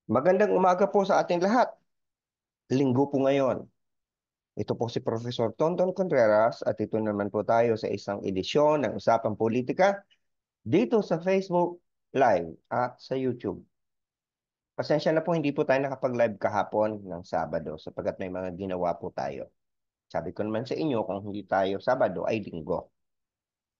Magandang umaga po sa ating lahat. Linggo po ngayon. Ito po si Professor Tonton Contreras at ito naman po tayo sa isang edisyon ng Usapang Politika dito sa Facebook Live at sa YouTube. Pasensya na po, hindi po tayo nakapag-live kahapon ng Sabado sapagkat may mga ginawa po tayo. Sabi ko naman sa inyo, kung hindi tayo Sabado ay Linggo.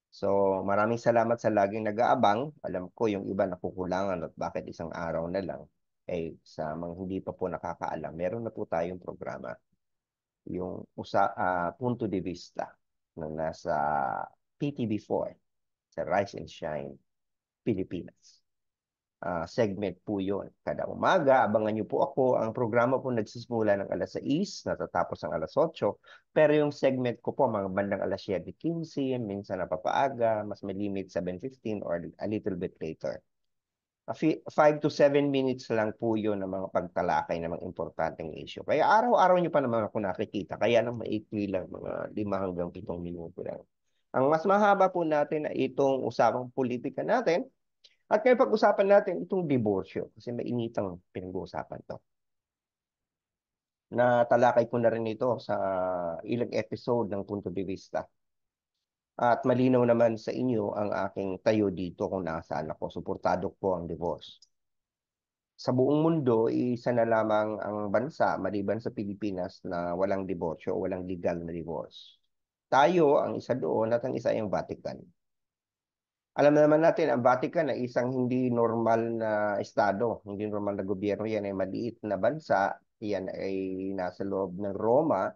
So, maraming salamat sa laging nag-aabang. Alam ko yung iba nakukulangan at bakit isang araw na lang. Eh, sa mga hindi pa po nakakaalam, meron na po tayong programa. Yung punto de vista na nasa PTV4 sa Rise and Shine Pilipinas. Segment po yun. Kada umaga, abangan niyo po ako. Ang programa po nagsisimula ng alas 6, natatapos ang alas 8. Pero yung segment ko po, mga bandang alas 7:15, minsan napapaaga, mas may limit 7:15 or a little bit later. 5 to 7 minutes lang po yun ng mga pagtalakay ng mga importanteng issue. Kaya araw-araw nyo pa naman ako nakikita. Kaya lang maikli lang, mga 5 hanggang 7 minuto lang. Ang mas mahaba po natin ay itong usapang politika natin. At ngayon pag-usapan natin itong diborsyo. Kasi mainitang pinag-uusapan to. Natalakay ko na rin ito sa ilang episode ng Punto de Vista. At malinaw naman sa inyo ang aking tayo dito kung nasaan ako. Suportado po ang divorce. Sa buong mundo, isa na lamang ang bansa, maliban sa Pilipinas, na walang diborsyo o walang legal na divorce. Tayo ang isa doon at ang isa ay ang Vatican. Alam naman natin, ang Vatican ay isang hindi normal na estado, hindi normal na gobyerno. Yan ay maliit na bansa. Yan ay nasa loob ng Roma,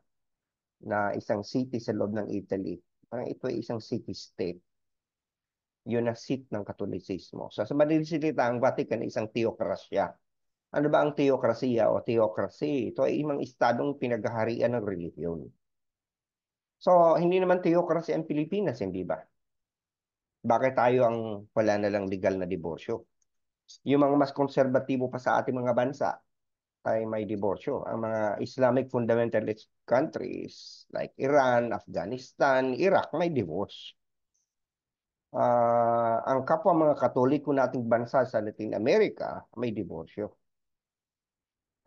na isang city sa loob ng Italy. Parang ito ay isang city-state. Yun ang seat ng Katolisismo. So, sa madaling salita, ang Vatican ay isang teokrasya. Ano ba ang teokrasiya o theocracy? Ito ay imang estadong pinaghaharian ng relihiyon. So, hindi naman theocracy ang Pilipinas, hindi ba? Bakit tayo ang wala na lang legal na diborsyo? Yung mga mas konserbatibo pa sa ating mga bansa ay may diborsyo. Ang mga Islamic fundamentalist countries like Iran, Afghanistan, Iraq, may divorce. Ang kapwa mga Katoliko nating bansa sa Latin America, may diborsyo.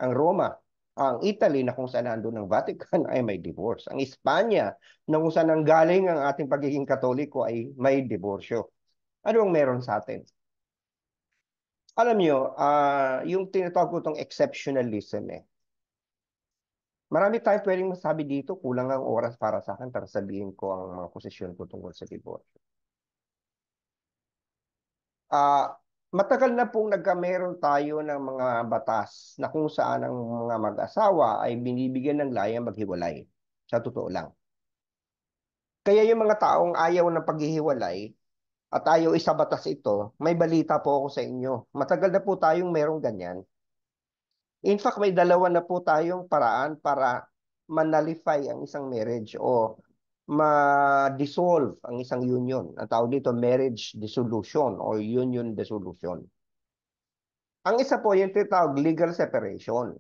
Ang Roma, ang Italy na kung saan nandun ang Vatican ay may divorce. Ang Espanya na kung saan galing ang ating pagiging Katoliko ay may diborsyo. Ano ang meron sa atin? Alam nyo, yung tinatawag ko itong exceptionalism eh. Marami tayong pwedeng masabi dito, kulang ang oras para sa akin para sabihin ko ang mga posisyon ko tungkol sa divorce. Ah, matagal na pong nagkameron tayo ng mga batas na kung saan ang mga mag-asawa ay binibigyan ng layang maghiwalay. Sa totoo lang. Kaya yung mga taong ayaw ng paghihiwalay at ayaw isa batas ito, may balita po ako sa inyo. Matagal na po tayong merong ganyan. In fact, may dalawa na po tayong paraan para manalify ang isang marriage o ma-dissolve ang isang union. Ang tawag dito, marriage dissolution or union dissolution. Ang isa po yung tinatawag legal separation.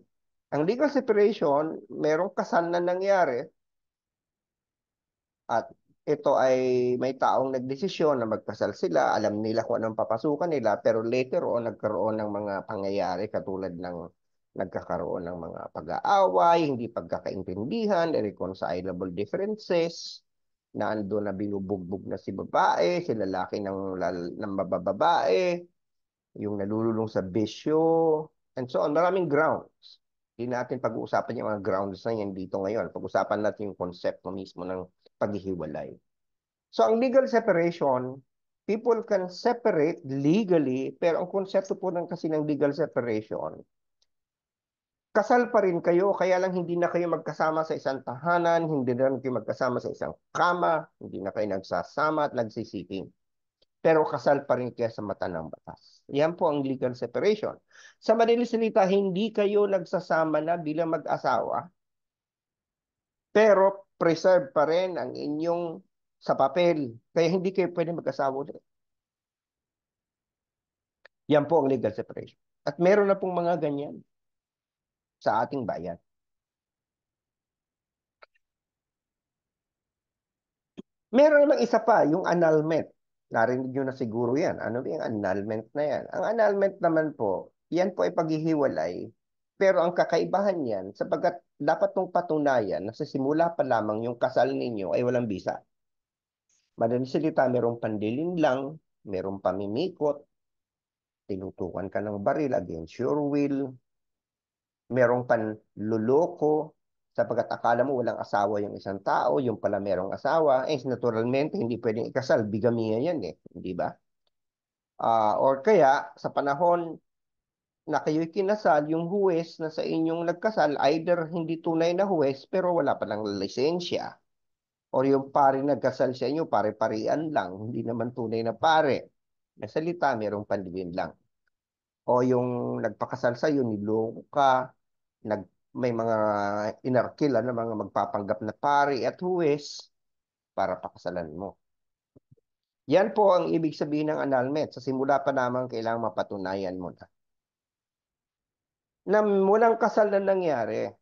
Ang legal separation, merong kasal na nangyari at ito ay may taong nagdesisyon na magkasal sila, alam nila kung anong papasukan nila, pero later on nagkaroon ng mga pangyayari katulad ng nagkakaroon ng mga pag-aaway, hindi pagkakaintindihan, irreconcilable differences, na ando na binubugbog na si babae, si lalaki ng mabababae, yung nalululong sa bisyo, and so on. Maraming grounds. Hindi natin pag-uusapan yung mga grounds na yan dito ngayon. Pag-usapan natin yung konsepto mismo ng paghihiwalay. So, ang legal separation, people can separate legally, pero ang konsepto po ng kasi ng legal separation, kasal pa rin kayo, kaya lang hindi na kayo magkasama sa isang tahanan, hindi na kayo magkasama sa isang kama, hindi na kayo nagsasama at nagsisiping. Pero kasal pa rin kayo sa mata ng batas. Yan po ang legal separation. Sa madaling salita, hindi kayo nagsasama na bilang mag-asawa, pero preserve pa rin ang inyong sa papel. Kaya hindi kayo pwede mag-asawa ulit. Yan po ang legal separation. At meron na pong mga ganyan sa ating bayan. Meron namang isa pa, yung annulment. Narinig nyo na siguro yan. Ano ba yung annulment na yan? Ang annulment naman po, yan po ay paghihiwalay. Pero ang kakaibahan yan, sapagkat dapat mong patunayan na sa simula pa lamang yung kasal ninyo ay walang bisa. Madaling salita, merong pandilin lang, merong pamimikot, tinutukan ka ng baril against your will, merong panluloko, sapagkat akala mo walang asawa yung isang tao, yung pala merong asawa, eh naturalmente hindi pwedeng ikasal, bigamiya yan eh, di ba? Or kaya, sa panahon na kayo'y kinasal, yung huwes na sa inyong nagkasal, either hindi tunay na huwes, pero wala pa lang lisensya. Or yung pare nagkasal sa inyo, pare-parian lang, hindi naman tunay na pare. Na salita, merong panlilin lang. O yung nagpakasal sa iyo, niloko ka, may mga inarkila na mga magpapanggap na pare at huwes para pakasalan mo. Yan po ang ibig sabihin ng annulment. Sa simula pa naman kailangang mapatunayan mo na walang kasal na nangyari.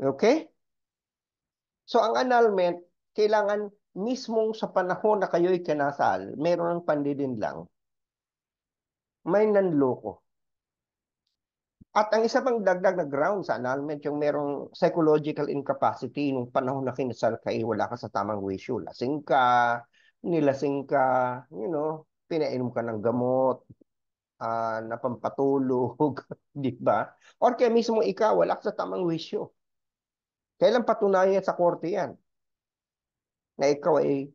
Okay? So ang annulment, kailangan mismong sa panahon na kayo'y kinasal, meron ng pandidin lang, may nanloko. At ang isa pang dagdag na ground sa annulment, yung merong psychological incapacity nung panahon na kinasal kayo, wala ka sa tamang wisyo. Lasing ka, nilasing ka, pinainom ka ng gamot, napampatulog, di ba? Or kaya mismo ikaw, wala ka sa tamang wisyo. Kailan patunayan sa korte yan? Na ikaw ay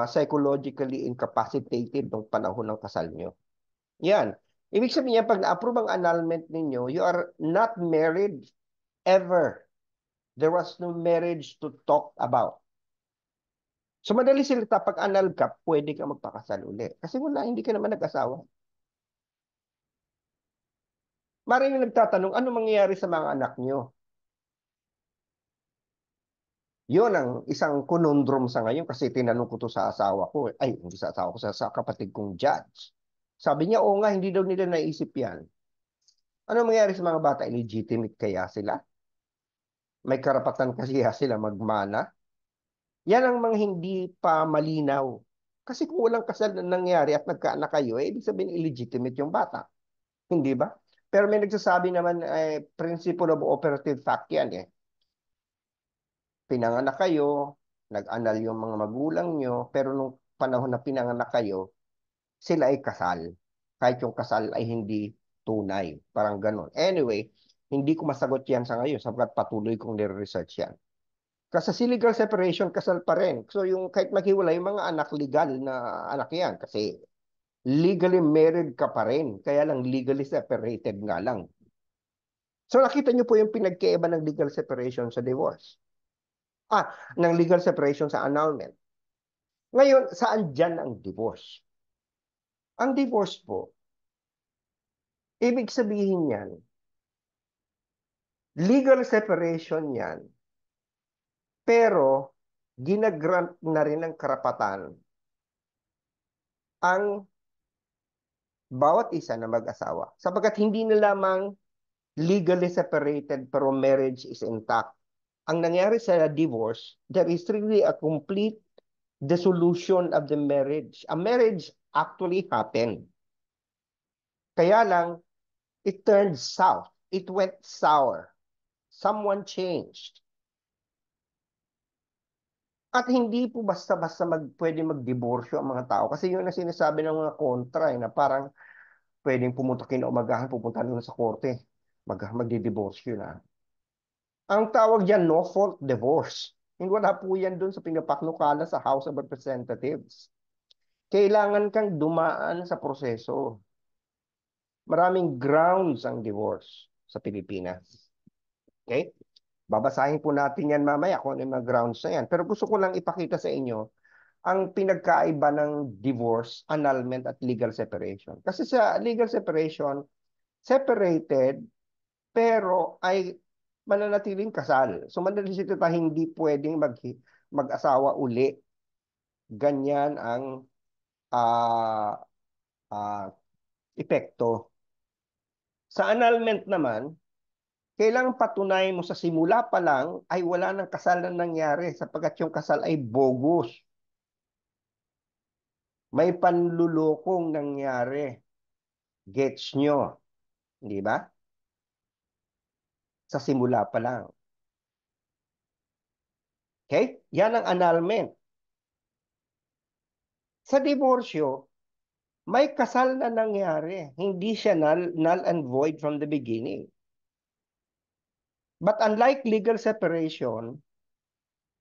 psychologically incapacitated nung panahon ng kasal nyo. Yan. Ibig sabihin niya, pag na-approve ang annulment ninyo, you are not married ever. There was no marriage to talk about. So madali salita, pag annul ka, pwede ka magpakasal uli. Kasi wala, hindi ka naman nag-asawa. Maraming nagtatanong, ano mangyayari sa mga anak nyo? Yun ang isang conundrum sa ngayon kasi tinanong ko to sa asawa ko. Ay, hindi sa asawa ko, sa kapatid kong judge. Sabi niya, oo nga, hindi daw nila naisip yan. Ano mangyayari sa mga bata? Illegitimate kaya sila? May karapatan kasi sila magmana? Yan ang mga hindi pa malinaw. Kasi kung walang kasal na nangyari at nagkaanak kayo, ibig sabihin illegitimate yung bata. Hindi ba? Pero may nagsasabi naman, principle of operative fact yan eh. Pinanganak kayo, nag-anal yung mga magulang nyo, pero nung panahon na pinanganak kayo, sila ay kasal. Kahit yung kasal ay hindi tunay. Parang ganun. Anyway, hindi ko masagot yan sa ngayon sapagkat patuloy kong nire-research yan. Kasi si legal separation, kasal pa rin. So yung kahit maghiwalay, yung mga anak legal na anak yan. Kasi legally married ka pa rin. Kaya lang legally separated nga lang. So nakita niyo po yung pinagkaiba ng legal separation sa divorce. Ng legal separation sa annulment. Ngayon, saan dyan ang divorce? Ang divorce po, ibig sabihin yan, legal separation yan, pero ginagrant na rin ng karapatan ang bawat isa na mag-asawa. Sapagkat hindi na lamang legally separated pero marriage is intact. Ang nangyari sa divorce, there is really a complete dissolution of the marriage. A marriage actually happened. Kaya lang, it turned south. It went sour. Someone changed. At hindi po basta-basta pwede magdiborsyo ang mga tao. Kasi yun ang sinasabi ng mga kontra, na parang pwedeng pumunta kinaumagahan, pupunta na sa korte. Magdidiborsyo na. Ang tawag diyan, no-fault divorce. Hindi wala po yan dun sa pinapaknukala sa House of Representatives. Kailangan kang dumaan sa proseso. Maraming grounds ang divorce sa Pilipinas. Okay? Babasahin po natin yan mamaya kung ano yung mga grounds na yan. Pero gusto ko lang ipakita sa inyo ang pinagkaiba ng divorce, annulment at legal separation. Kasi sa legal separation, separated pero ay mananatiling kasal. So mananatiling pa hindi pwedeng mag-asawa uli. Ganyan ang uh, uh, epekto. Sa annulment naman, kailangang patunayan mo sa simula pa lang ay wala ng kasal na nangyari sapagkat yung kasal ay bogus. May panlulokong nangyari. Gets nyo, di ba? Sa simula pa lang. Okay? Yan ang annulment. Sa diborsyo, may kasal na nangyari. Hindi siya null and void from the beginning. But unlike legal separation,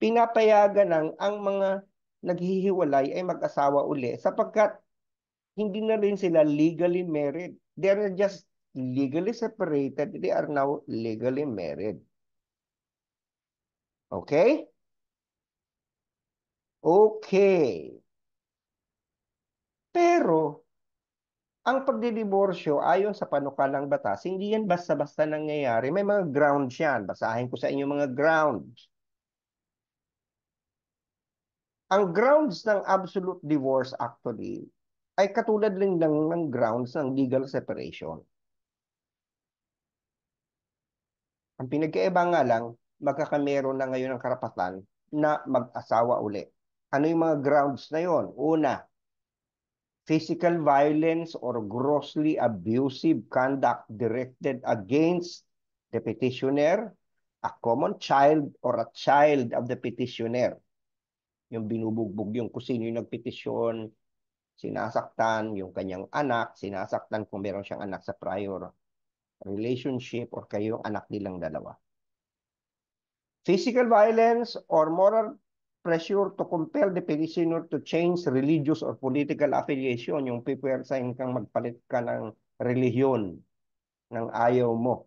pinapayagan ang mga naghihiwalay ay mag-asawa uli sapagkat hindi na rin sila legally married. They're just legally separated. They are now legally married. Okay? Okay. Pero, ang pagdidiborsyo ayon sa panukalang batas, hindi yan basta-basta nangyayari. May mga grounds yan. Basahin ko sa inyo mga grounds. Ang grounds ng absolute divorce actually ay katulad rin ng grounds ng legal separation. Ang pinagkaiba nga lang, magkakameron na ngayon ng karapatan na mag-asawa uli. Ano yung mga grounds na yon? Una, physical violence or grossly abusive conduct directed against the petitioner, a common child or a child of the petitioner. Yung binubugbog yung kung sino yung nagpetisyon, sinasaktan yung kanyang anak, sinasaktan kung meron siyang anak sa prior relationship or kayo yung anak nilang dalawa. Physical violence or moral pressure to compel the petitioner to change religious or political affiliation, yung pipersahin kang magpalit ka ng relihiyon ng ayaw mo.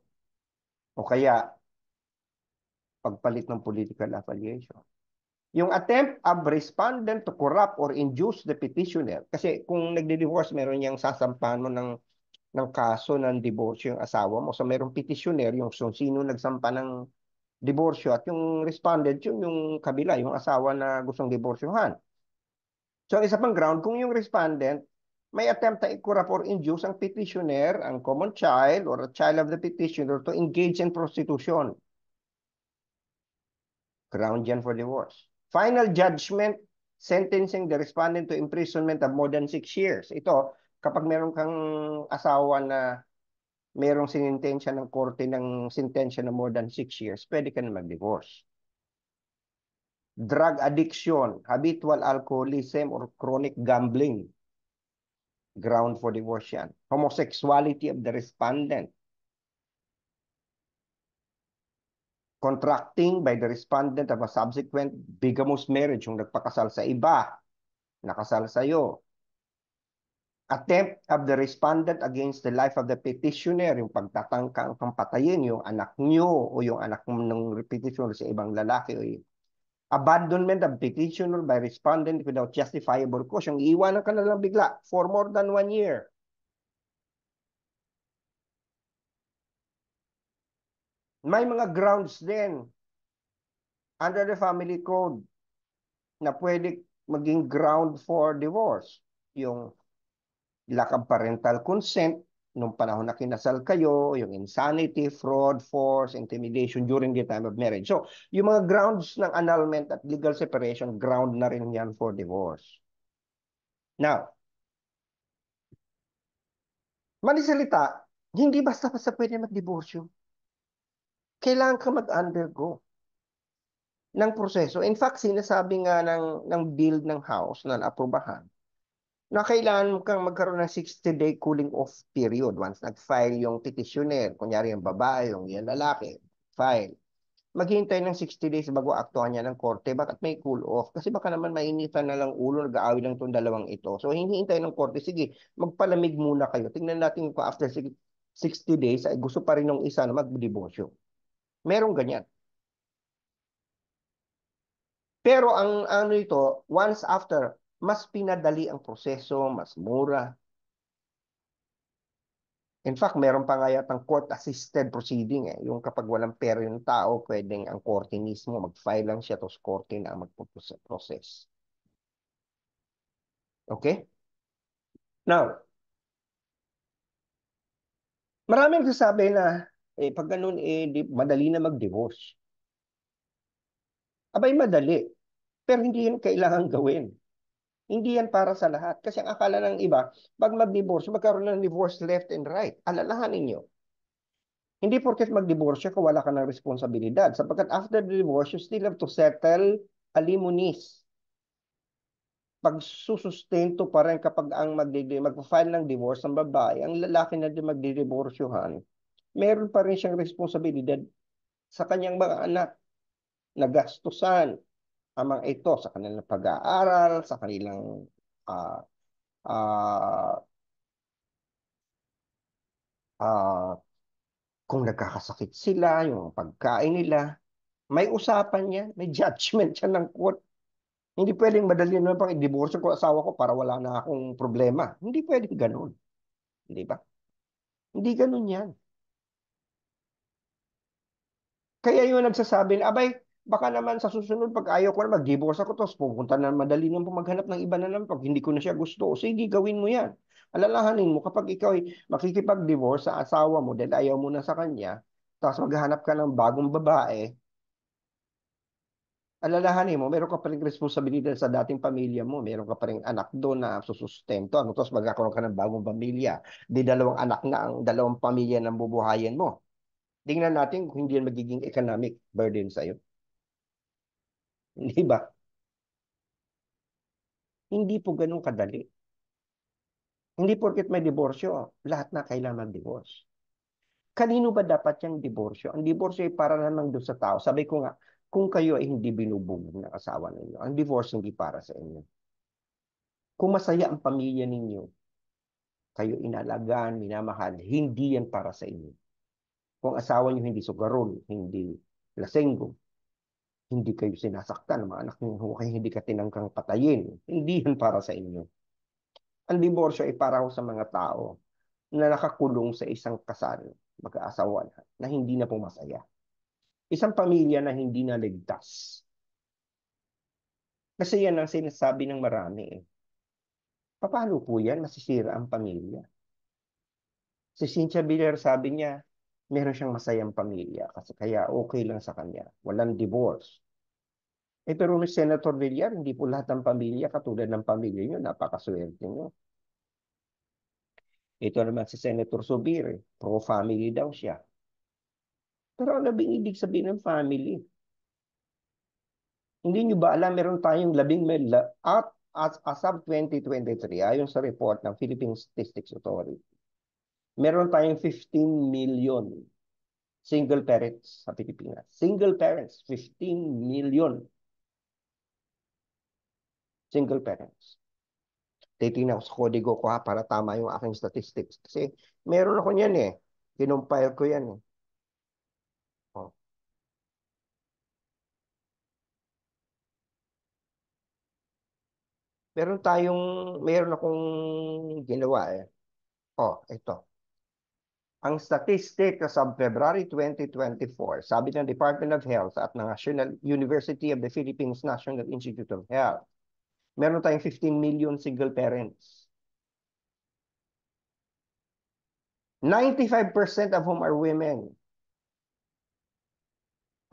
O kaya, pagpalit ng political affiliation. Yung attempt of respondent to corrupt or induce the petitioner. Kasi kung nagdi-divorce, meron niyang sasampahan mo ng kaso ng divorce yung asawa mo. So merong petitioner, yung sino nagsampa ng diborsyo at yung respondent, yung kabila, yung asawa na gustong diborsyohan. So, isa pang ground, kung yung respondent, may attempt na i-corrupt or induce ang petitioner, ang common child, or a child of the petitioner to engage in prostitution. Ground yan for divorce. Final judgment, sentencing the respondent to imprisonment of more than 6 years. Ito, kapag meron kang asawa na merong sinintensya ng korte ng sentensya na more than 6 years, pwede ka na mag-divorce. Drug addiction, habitual alcoholism, or chronic gambling. Ground for divorce yan. Homosexuality of the respondent. Contracting by the respondent of a subsequent bigamous marriage, yung nagpakasal sa iba, nakasal sa iyo. Attempt of the respondent against the life of the petitioner, yung pagtatangkang patayin yung anak niyo o yung anak ng petitioner sa ibang lalaki o abandonment of petitioner by respondent without justifiable cause. Yung iiwanan ka na lang bigla for more than 1 year. May mga grounds din under the family code na pwede maging ground for divorce. Yung lack of parental consent nung panahon na kinasal kayo, yung insanity, fraud, force, intimidation during the time of marriage. So, yung mga grounds ng annulment at legal separation, ground na rin yan for divorce. Now, manisalita, hindi basta-basta pwede mag-divorce. Kailangan ka mag-undergo ng proseso. In fact, sinasabi nga ng bill ng House na aprubahan na kailangan kang magkaroon ng 60-day cooling off period once nag-file yung petitioner. Kunyari yung babae, yung lalaki, file. Maghihintay ng 60 days bago aktuhan niya ng korte. Bakit may cool off? Kasi baka naman mainitan na lang ulo, nag-aaway lang itong dalawang ito. So, hinihintay ng korte, sige, magpalamig muna kayo. Tingnan natin kung after 60 days, ay gusto pa rin ng isa na mag-divorce. Merong ganyan. Pero ang ano ito, once after, mas pinadali ang proseso, mas mura. In fact, meron pa nga yatang court-assisted proceeding eh. Yung kapag walang pera yung tao, pwedeng ang korte mismo, mag-file lang siya, tapos korte na ang magpo-process. Okay? Now, maraming nagsasabi na, pag ganun, madali na mag-divorce. Abay, madali. Pero hindi yun kailangan gawin. Hindi yan para sa lahat. Kasi ang akala ng iba, pag mag-divorce, magkaroon ng divorce left and right. Alalahanin nyo. Hindi porket mag-divorce ka, wala ka ng responsibilidad. Sapagkat after the divorce, you still have to settle alimonies. Pagsusustento pa rin kapag ang mag-file ng divorce ng babae, ang lalaki na din magdidiborsyohan, meron pa rin siyang responsibilidad sa kanyang mga anak na gastusan ang mga ito sa kanilang pag-aaral, sa kanilang ah, ah, ah, kung nagkakasakit sila, yung pagkain nila. May usapan yan, may judgment yan ng court. Hindi pwedeng madali naman pang i-divorce ko asawa ko para wala na akong problema. Hindi pwedeng ganun. Hindi ba? Hindi ganun yan. Kaya yung nagsasabi na, abay, baka naman sa susunod pag ayaw ko na mag-divorce ako, tapos pupunta na madali nang maghanap ng iba na naman pag hindi ko na siya gusto. O sige, gawin mo yan. Alalahanin mo, kapag ikaw ay makikipag-divorce sa asawa mo dahil ayaw mo na sa kanya, tapos maghanap ka ng bagong babae, alalahanin mo, meron ka pa rin responsibilidad sa dating pamilya mo, meron ka pa rin anak doon na susustento, ano, tapos magkakaroon ka ng bagong pamilya, di dalawang anak na ang dalawang pamilya ng bubuhayin mo. Tingnan natin kung hindi yan magiging economic burden sa'yo. Hindi ba? Hindi po ganun kadali. Hindi porket may diborsyo, lahat na kailangan mag-divorce. Kanino ba dapat yung diborsyo? Ang diborsyo ay para naman doon sa tao. Sabi ko nga, kung kayo ay hindi binubugbog ng asawa ninyo, ang divorce hindi para sa inyo. Kung masaya ang pamilya ninyo, kayo inalagaan, minamahal, hindi yan para sa inyo. Kung asawa niyo hindi sugarol, hindi lasenggo, hindi kayo sinasaktan ng mga anak niyo, kayo hindi ka tinangkang patayin, hindi yan para sa inyo. Ang diborsyo ay para ho sa mga tao na nakakulong sa isang kasal, mag-aasawa na hindi na pumasaya. Isang pamilya na hindi na ligtas. Kasi yan ang sinasabi ng marami eh. Paano po yan? Masisira ang pamilya. Si Cynthia Villar sabi niya, meron siyang masayang pamilya kasi kaya okay lang sa kanya. Walang divorce. Pero ni Senator Villar, hindi po lahat ng pamilya katulad ng pamilya niyo, napakaswerte niyo. Ito naman si Senator Subir, pro-family daw siya. Pero ano ba ibig sabihin ng family? Hindi nyo ba alam, meron tayong as of 2023, ayon sa report ng Philippine Statistics Authority, meron tayong 15 million single parents sa Pilipinas. Single parents, 15 million single parents. Titingnan ko sa kodigo ko ha, para tama yung aking statistics. Kasi meron ako niyan eh. Kinumpile ko yan eh. Oh. Meron akong ginawa eh. Oh, ito. Ang statistic sa February 2024, sabi ng Department of Health at ng National University of the Philippines National Institute of Health, meron tayong 15 million single parents. 95% of whom are women.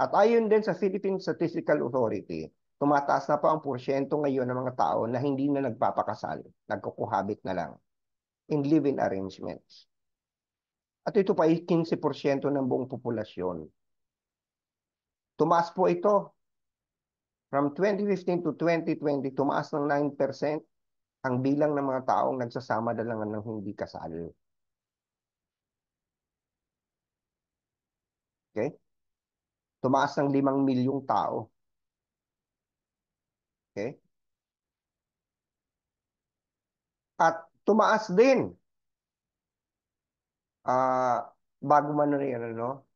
At ayon din sa Philippine Statistical Authority, tumataas na po ang porsyento ngayon ng mga tao na hindi na nagpapakasal, nagkukuhabit na lang in live-in arrangements. At ito pa ay 15% ng buong populasyon. Tumaas po ito. From 2015 to 2020, tumaas ng 9% ang bilang ng mga taong nagsasama na lang ng hindi kasal. Okay? Tumaas ng 5 milyong tao. Okay? At tumaas din, bago man na rin, ano,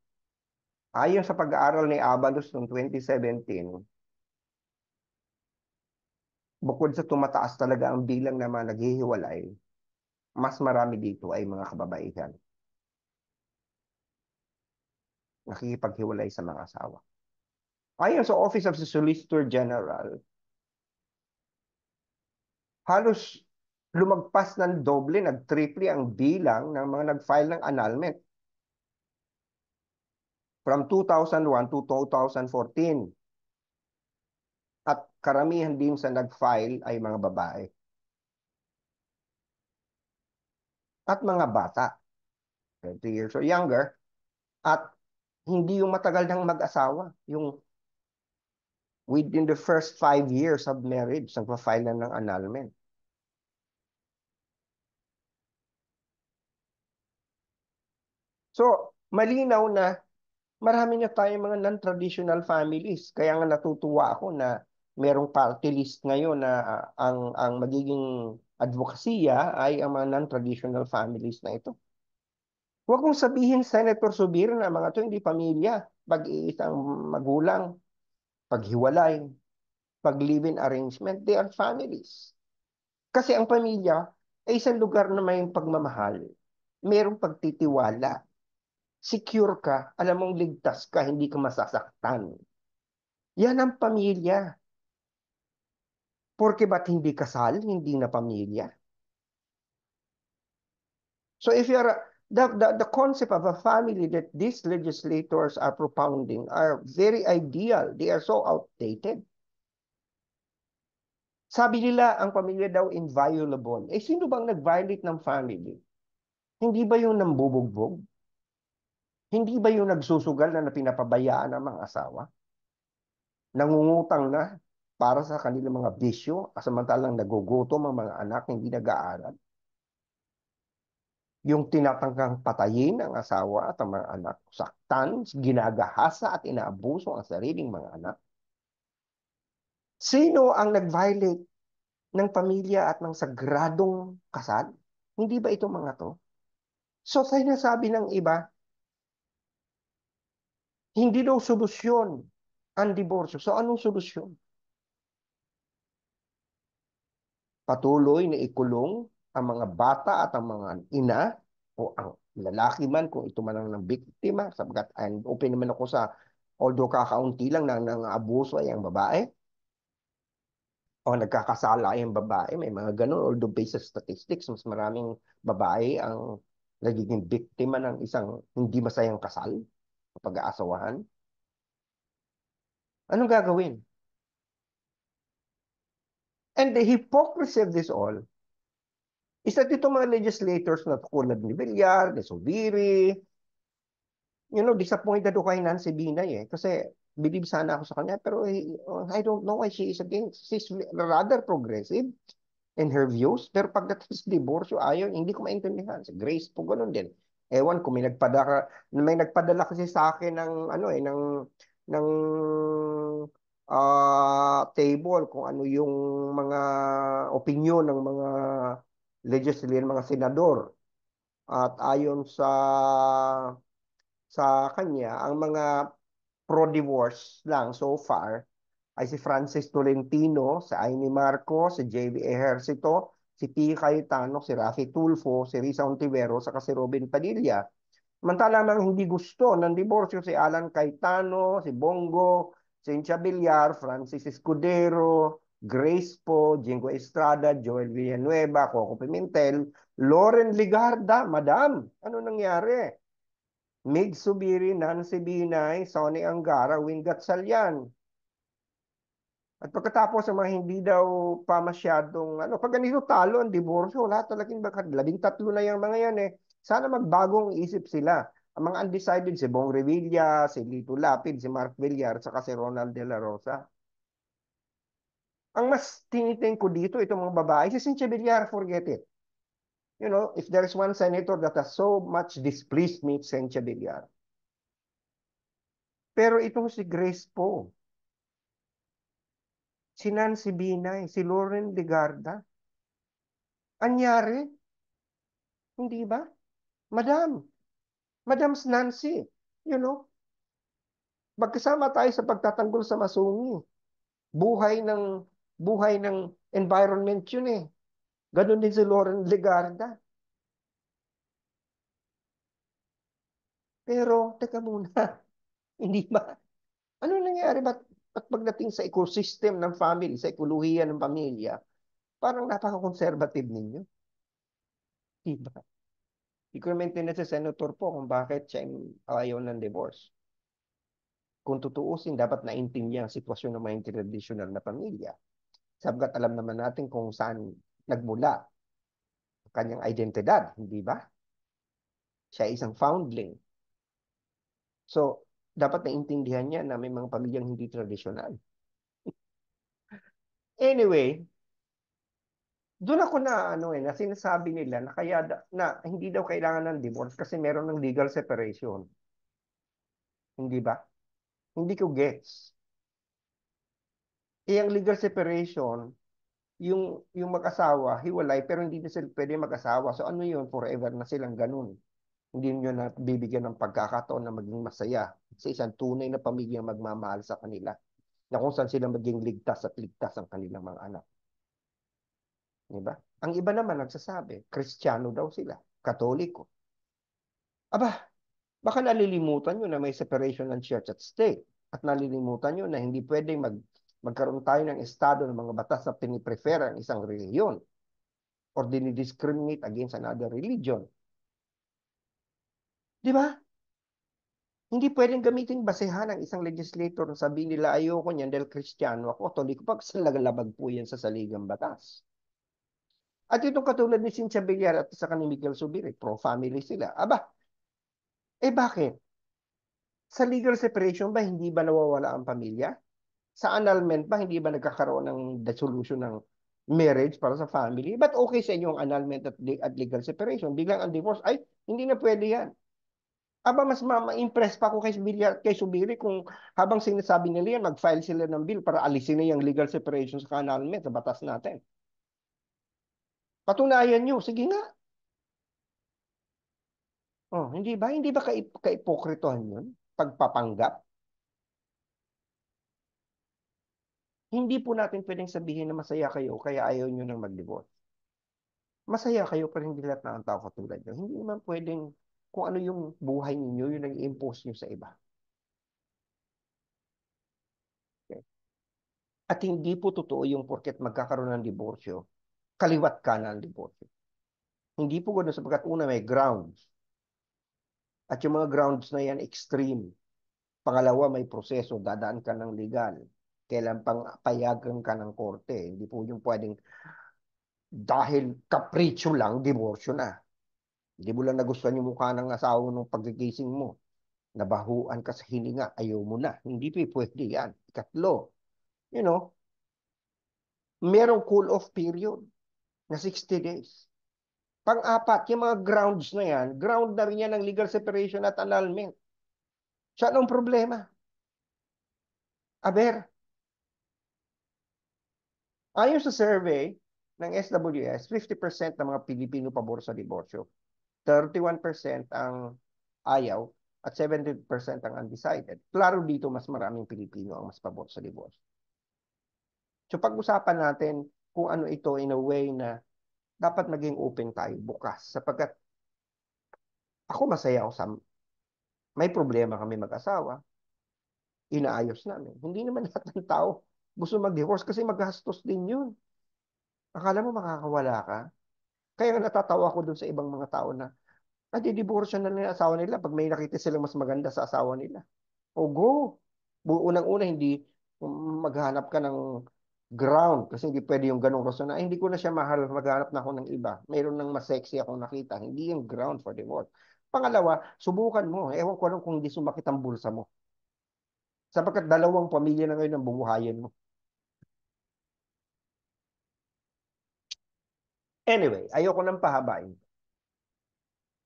ayon sa pag-aaral ni Abalos noong 2017, bukod sa tumataas talaga ang bilang ng mga naghihiwalay, mas marami dito ay mga kababaihan nakikipaghiwalay sa mga asawa. Ayon sa Office of the Solicitor General, halos lumagpas ng doble, nag-triple ang bilang ng mga nag-file ng annulment from 2001 to 2014. At karamihan din sa nag-file ay mga babae at mga bata, 20 years or younger, at hindi yung matagal nang mag-asawa, yung within the first 5 years of marriage, nagpa-file na ng annulment. So, malinaw na marami na tayong mga non-traditional families. Kaya nga natutuwa ako na merong party list ngayon na ang magiging advokasya ay ang mga non-traditional families na ito. Huwag mong sabihin, Senator Subir, na mga to hindi pamilya. Pag-iisang magulang, paghiwalay, pag-live-in arrangement, they are families. Kasi ang pamilya ay isang lugar na may pagmamahal, mayroong pagtitiwala, secure ka, alam mong ligtas ka, hindi ka masasaktan. Yan ang pamilya. Porque ba't hindi kasal, hindi na pamilya? So if you're the concept of a family that these legislators are propounding are very ideal. They are so outdated. Sabi nila, ang pamilya daw inviolable. Eh, sino bang nag-violate ng family? Hindi ba yung nambubugbog? Hindi ba yung nagsusugal na pinapabayaan ng mga asawa? Nangungutang na para sa kanilang mga bisyo, samantalang nagugutom ang mga anak, hindi nag-aaral? Yung tinatangkang patayin ang asawa at ang mga anak, saktan, ginagahasa at inaabuso ang sariling mga anak? Sino ang nag-violate ng pamilya at ng sagradong kasal? Hindi ba ito mga to? So, sinasabi ng iba, hindi daw solusyon ang diborsyo. So, anong solusyon? Patuloy na ikulong ang mga bata at ang mga ina o ang lalaki man kung ito man ang biktima, sabagat and open naman ako sa although kakaunti lang ng abuso ay ang babae o nagkakasala ay ang babae, may mga ganun, although based sa statistics mas maraming babae ang nagiging biktima ng isang hindi masayang kasal o pag-aasawahan. Anong gagawin? And the hypocrisy of this all is that itong mga legislators na tulad ni Villar, ni Zubiri, disappointed ako kay Nancy Binay kasi believe sana ako sa kanya pero I don't know why she is against. She's rather progressive in her views pero pagdating sa divorce ayaw, hindi ko maintindihan. Si Grace po ganun din. Ewan ko may nagpadala kasi sa akin ng ng table kung ano yung mga opinion ng mga legislator, mga senador. At ayon sa kanya, ang mga pro-divorce lang so far ay si Francis Tolentino, si Amy Marcos, si J.B. Ejercito, si P. Cayetano, si Rafi Tulfo, si Risa Ontiveros, saka si Robin Padilla. Mantala mang hindi gusto ng diborsyo si Alan Cayetano, si Bongo, Cynthia Villar, Francis Escudero, Grace Po, Jingo Estrada, Joel Villanueva, Coco Pimentel, Loren Ligarda, Madam, ano nangyari? Mig Subiri, Nancy Binay, Sonny Angara, Wingat Salyan. At pagkatapos sa mga hindi daw pa masyadong, pag ganito talo ang diborsyo, wala talagang baka 13 na yung mga yan eh. Sana magbagong isip sila. Ang mga undecided, si Bong Revilla, si Lito Lapid, si Mark Villar, saka si Ronald De La Rosa. Ang mas tinitingin ko dito, itong mga babae, si Cynthia Villar, forget it. If there is one senator that has so much displeased me, Cynthia Villar. Pero itong si Grace po, si Nancy Binay, si Lauren Legarda, anyari, hindi ba? Madam, Madam Nancy, you know, magkasama tayo sa pagtatanggol sa masungi. Buhay ng buhay ng environment yun eh. Ganon din si Lauren Legarda. Pero, teka muna, hindi ba? Ano nangyari? Ba't pagdating sa ecosystem ng family, sa ekolohiya ng pamilya, parang napaka-conservative ninyo? Diba? Hindi ko maintindihan sa senator po kung bakit siya ayaw ng divorce. kung tutuusin, dapat naintindihan ang sitwasyon ng mga traditional na pamilya. Sabagat alam naman natin kung saan nagmula ang kanyang identidad, hindi ba? Siya ay isang foundling. So, dapat naintindihan niya na may mga pamilyang hindi tradisyonal. Anyway, doon ako na na sinasabi nila na kaya na hindi daw kailangan ng divorce kasi meron ng legal separation. Hindi ba? Hindi ko gets. Ang legal separation, yung mag-asawa, hiwalay, pero hindi na sila pwede mag-asawa. So ano yun? Forever na silang ganun. Hindi nyo na bibigyan ng pagkakataon na maging masaya sa isang tunay na pamilya magmamahal sa kanila na kung saan sila maging ligtas at ligtas ang kanilang mga anak. Diba? Ang iba naman nagsasabi, Kristiyano daw sila, Katoliko. Aba, baka nalilimutan nyo na may separation ng church at state at nalilimutan nyo na hindi pwedeng magkaroon tayo ng estado ng mga batas na piniprefer ang isang reliyon or dinidiscriminate against another religion. Di ba? Hindi pwedeng gamitin basehan ng isang legislator na sabihin nila ayoko niyan dahil Kristiyano ako, Katoliko pa kasi lagalabag po yan sa saligang batas. At itong katulad ni Cynthia Villar at sa ni Miguel Zubiri, pro-family sila. Aba, bakit? Sa legal separation ba, hindi ba nawawala ang pamilya? Sa annulment ba, hindi ba nagkakaroon ng dissolution ng marriage para sa family? But okay sa inyo ang annulment at legal separation? Biglang ang divorce, ay, hindi na pwede yan. Aba, mas ma-impress pa ako kay Subiri kung habang sinasabi nila yan, mag-file sila ng bill para alisin na yung legal separation sa annulment sa batas natin. Patunayan nyo, sige nga. Oh, hindi ba? Hindi ba kaipokritohan yun? Pagpapanggap? Hindi po natin pwedeng sabihin na masaya kayo kaya ayaw nyo nang mag-divorce. Masaya kayo pero hindi lahat ng tao katulad nyo. Hindi naman pwedeng kung ano yung buhay ninyo, yung nag-impose nyo sa iba. Okay? At hindi po totoo yung porket magkakaroon ng diborsyo, kaliwat ka na ang diborsyo. Hindi po ganoon sapagkat una may grounds. At yung mga grounds na yan extreme. Pangalawa, may proseso, dadaan ka ng legal. Kailan pang payagan ka ng korte. Hindi po yung pwedeng dahil kapritsyo lang, diborsyo na. Hindi mo lang nagustuhan yung mukha ng asawa ng pagkikising mo. Nabahuan ka sa hininga, ayaw mo na. Hindi pa pwede yan. Ikatlo, you know, merong cool-off period na 60 days. Pang-apat, yung mga grounds na yan, ground na rin yan ng legal separation at annulment. So, anong problema? Aber, ayon sa survey ng SWS, 50% ng mga Pilipino pabor sa diborsyo. 31% ang ayaw at 70% ang undecided. Klaro dito, mas maraming Pilipino ang mas pabor sa diborsyo. So pag-usapan natin kung ano ito in a way na dapat maging open tayo bukas. Sapagkat ako masaya ako sa may problema kami mag-asawa, inaayos namin. Hindi naman lahat ng tao gusto mag-divorce kasi magastos din yun. Akala mo makakawala ka? Kaya natatawa ko dun sa ibang mga tao na didivorce na nila asawa nila pag may nakita silang mas maganda sa asawa nila. O go. Unang-una, hindi maghanap ka ng ground kasi hindi pwede yung ganong rason na hindi ko na siya mahal, maghanap na ako ng iba. Mayroon ng mas sexy akong nakita. Hindi yung ground for divorce. Pangalawa, subukan mo. Ewan ko lang kung hindi sumakit ang bulsa mo. Sapagkat dalawang pamilya na ngayon ang bubuhayin mo. Anyway, ayoko nang pahabain.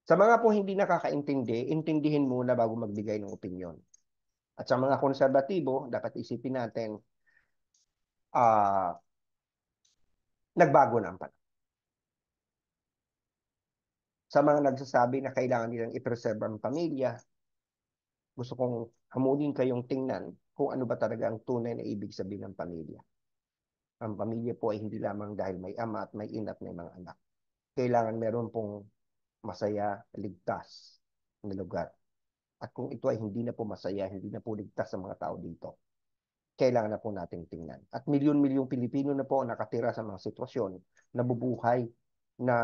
Sa mga po hindi nakakaintindi, intindihin muna bago magbigay ng opinyon. At sa mga konserbatibo, dapat isipin natin, ah, nagbago na ang panahon. Sa mga nagsasabi na kailangan nilang i-preserve ang pamilya, gusto kong hamunin kayong tingnan kung ano ba talaga ang tunay na ibig sabihin ng pamilya. Ang pamilya po ay hindi lamang dahil may ama at may ina at may mga anak. Kailangan meron pong masaya, ligtas na lugar. At kung ito ay hindi na po masaya, hindi na po ligtas sa mga tao dito, kailangan na po nating tingnan. At milyon-milyong Pilipino na po ang nakatira sa mga sitwasyon na bubuhay na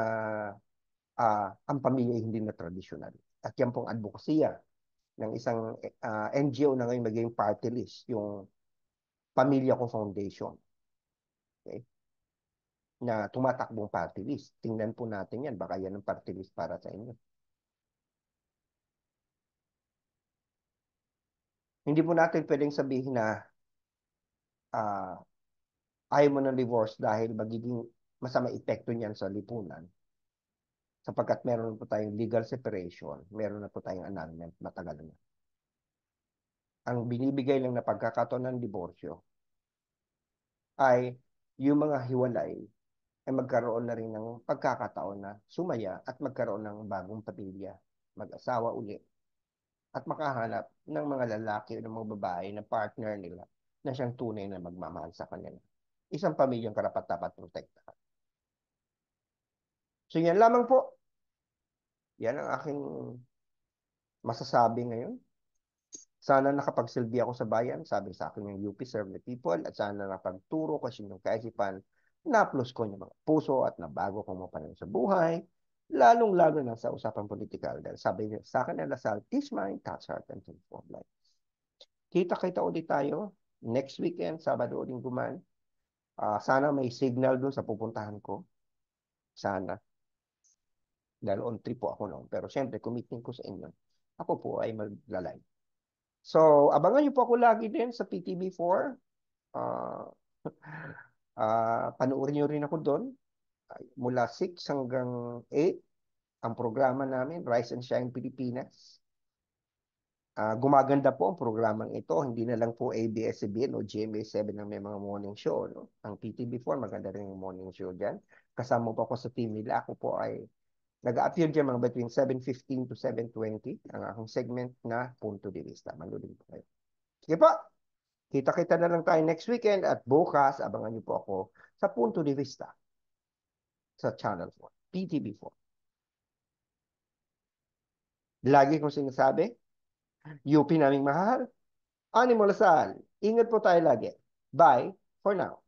ang pamilya ay hindi na tradisyonal. At yan pong advokasya ng isang NGO na ngayon maging party list, yung Pamilya Ko Foundation. Okay? Na tumatakbong party list. Tingnan po natin yan. Baka yan ang party list para sa inyo. Hindi po natin pwedeng sabihin na uh, ayaw mo ng divorce dahil magiging masama epekto niyan sa lipunan. Sapagkat meron po tayong legal separation, meron na po tayong annulment, matagal na. Ang binibigay lang na pagkakataon ng diborsyo ay yung mga hiwalay ay magkaroon na rin ng pagkakataon na sumaya at magkaroon ng bagong pamilya, mag-asawa uli, at makahanap ng mga lalaki o ng mga babae na partner nila na siyang tunay na magmamahal sa kanila. Isang pamilyang karapat-dapat protektahan. So yan lamang po. Yan ang aking masasabi ngayon. Sana nakapagsilbi ako sa bayan, sabi sa akin yung UP Serve the People, at sana napagturo ko sa inyong kaisipan, na-plus ko yung mga puso at nabago kong mga panahon sa buhay, lalong-lalo na sa usapang politikal. Dahil sabi niya sa akin na Lasal, teach mind, touch heart, and transform life. Kita-kita ulit tayo next weekend, Sabado o Linggo man. Sana may signal doon sa pupuntahan ko. Sana. Dahil on trip po ako noon. Pero syempre, commitment ko sa inyo. Ako po ay maglalay. So, abangan niyo po ako lagi din sa PTV4. Uh, Panoorin niyo rin ako doon. Mula 6 hanggang 8, ang programa namin, Rise and Shine Pilipinas. Gumaganda po ang programang ito. Hindi na lang po ABS-CBN o GMA7 ang may mga morning show. No? Ang PTV4, maganda rin yung morning show dyan. Kasama po ako sa team nila. Ako po ay nag-a-appear dyan mga between 7:15 to 7:20 ang aking segment na Punto de Vista. Manulit po kayo. Sige po, kita-kita na lang tayo next weekend at bukas, abangan niyo po ako sa Punto de Vista sa Channel 4, PTV4. Lagi kong sinasabi, UP naming mahal, Animo Lasal. Ingat po tayo lagi. Bye for now.